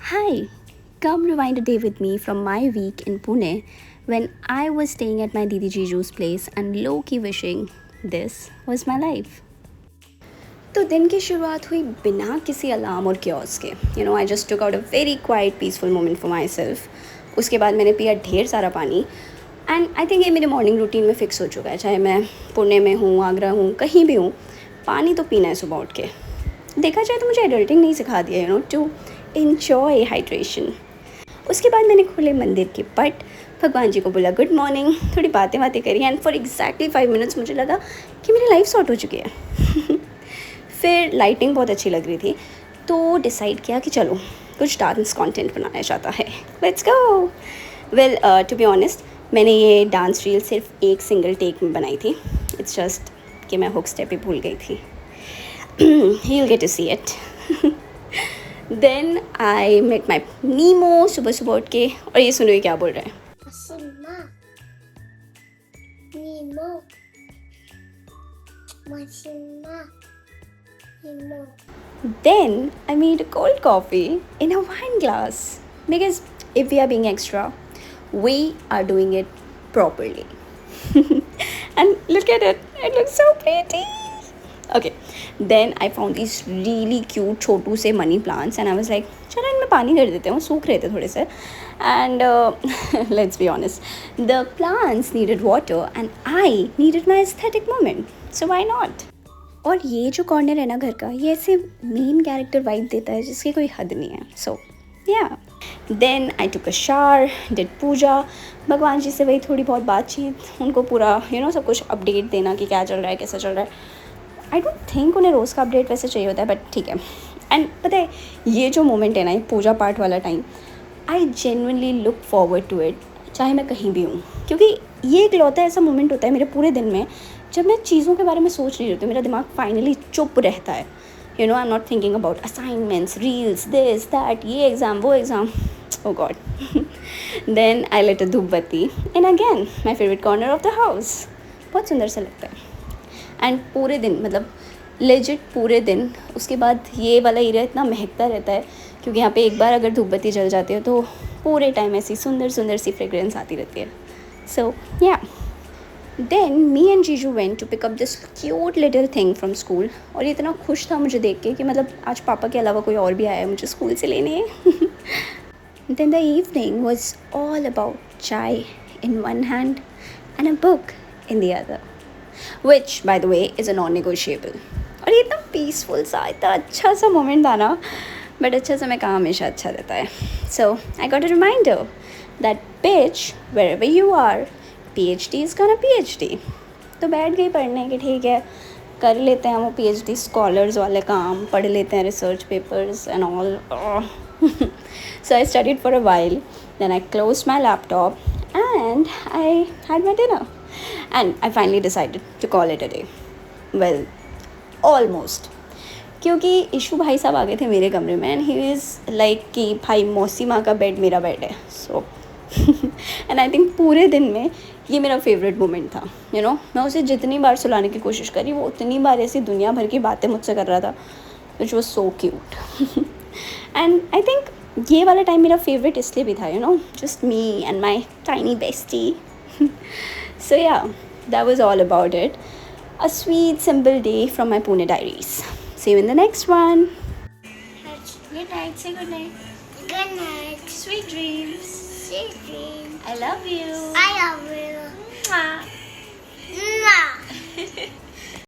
Hi, come rewind a day with me from my week in Pune when I was staying at my Didi Jiju's place and low key wishing this was my life. तो दिन की शुरुआत हुई बिना किसी alarm और chaos के. I just took out a very quite peaceful moment for my self. उसके बाद मैंने पिया ढेर सारा पानी. एंड आई थिंक ये मेरे मॉर्निंग रूटीन में फ़िक्स हो चुका है, चाहे मैं पुणे में हूँ, आगरा हूँ, कहीं भी हूँ, पानी तो पीना है सुबह उठ के. देखा जाए तो मुझे एडल्टिंग नहीं सिखा दिया टू इन्जॉय हाइड्रेशन. उसके बाद मैंने खोले मंदिर के पट, भगवान जी को बोला गुड मॉर्निंग, थोड़ी बातें बातें करी एंड फॉर एग्जैक्टली 5 मिनट्स मुझे लगा कि मेरी लाइफ सॉर्ट हो चुकी है. फिर लाइटिंग बहुत अच्छी लग रही थी तो डिसाइड किया कि चलो कुछ डांस कंटेंट बनाया जाता है. Let's go. Well to be honest, मैंने ये डांस रील सिर्फ एक सिंगल टेक में बनाई थी. इट्स जस्ट कि मैं हुक स्टेप ही भूल गई थी. You'll get to see it. Then I met my Nemo सुबह सुबह उठ के, और ये सुनो ये क्या बोल रहा है. Masima. Nemo. Masima. Nemo. Then I made a cold coffee in a wine glass because if we are being extra, we are doing it properly. And look at it. It looks so pretty. Okay, then I found these really cute छोटू से money plants and I was like चलो इनमें पानी कर देते हैं, सूख रहे थे थोड़े से. And let's be honest, the plants needed water and I needed my aesthetic moment, so why not. और ये जो कॉर्नर है ना घर का, ये ऐसे मेन कैरेक्टर वाइब देता है जिसकी कोई हद नहीं है. So yeah then I took a shower, did puja, भगवान जी से वही थोड़ी बहुत बातचीत, उनको पूरा सब कुछ अपडेट देना कि क्या चल रहा है, कैसा चल रहा है. आई डोंट थिंक उन्हें रोज़ का अपडेट वैसे चाहिए होता है, बट ठीक है. एंड पता है ये जो मोमेंट है ना, ये पूजा पाठ वाला time, I genuinely look forward to it चाहे मैं कहीं भी हूँ, क्योंकि ये एक लौता ऐसा मोमेंट होता है मेरे पूरे दिन में जब मैं चीज़ों के बारे में सोच नहीं रही हूँ. मेरा दिमाग फाइनली चुप रहता है. I am not thinking about assignments, reels, this that, ये एग्ज़ाम वो exam. O God. Then I lit a धूप बत्ती and again my favourite corner of the house. बहुत सुंदर सा लगता है. एंड पूरे दिन, मतलब लेजिट पूरे दिन, उसके बाद ये वाला एरिया इतना महकता रहता है क्योंकि यहाँ पे एक बार अगर धूप बत्ती जल जाती है तो पूरे टाइम ऐसी सुंदर सुंदर सी फ्रेग्रेंस आती रहती है. So yeah then me and जीजू went to pick up this cute little thing from school. और ये इतना खुश था मुझे देख के कि मतलब आज पापा के अलावा कोई और भी आया है मुझे स्कूल से लेने. Then the evening was all about chai in one hand and a book in the other, which by the way is a non-negotiable. और ये इतना पीसफुल सा, इतना अच्छा सा मोमेंट था ना. बट अच्छा समय कहाँ हमेशा अच्छा रहता है. So I got a reminder that bitch wherever you are, PhD is gonna PhD. तो बैठ गई पढ़ने की, ठीक है कर लेते हैं वो PhD स्कॉलर्स वाले काम, पढ़ लेते हैं research papers and all. So I studied for a while, then I closed my laptop and I had my dinner. And I finally decided to call it a day. Well, almost. क्योंकि issue भाई साहब आ गए थे मेरे कमरे में and he is like कि भाई मौसी माँ का बेड मेरा बेड है. सो एंड आई थिंक पूरे दिन में ये मेरा फेवरेट मोमेंट था. मैं उसे जितनी बार सुलाने की कोशिश करी वो उतनी बार ऐसी दुनिया भर की बातें मुझसे कर रहा था, which was so cute. And I think ये वाला टाइम मेरा फेवरेट इसलिए भी था, just me and my tiny bestie. So yeah, that was all about it. A sweet, simple day from my Pune diaries. See you in the next one. Good night. Say good night. Good night. Sweet dreams. Sweet dreams. I love you. I love you. Mwah.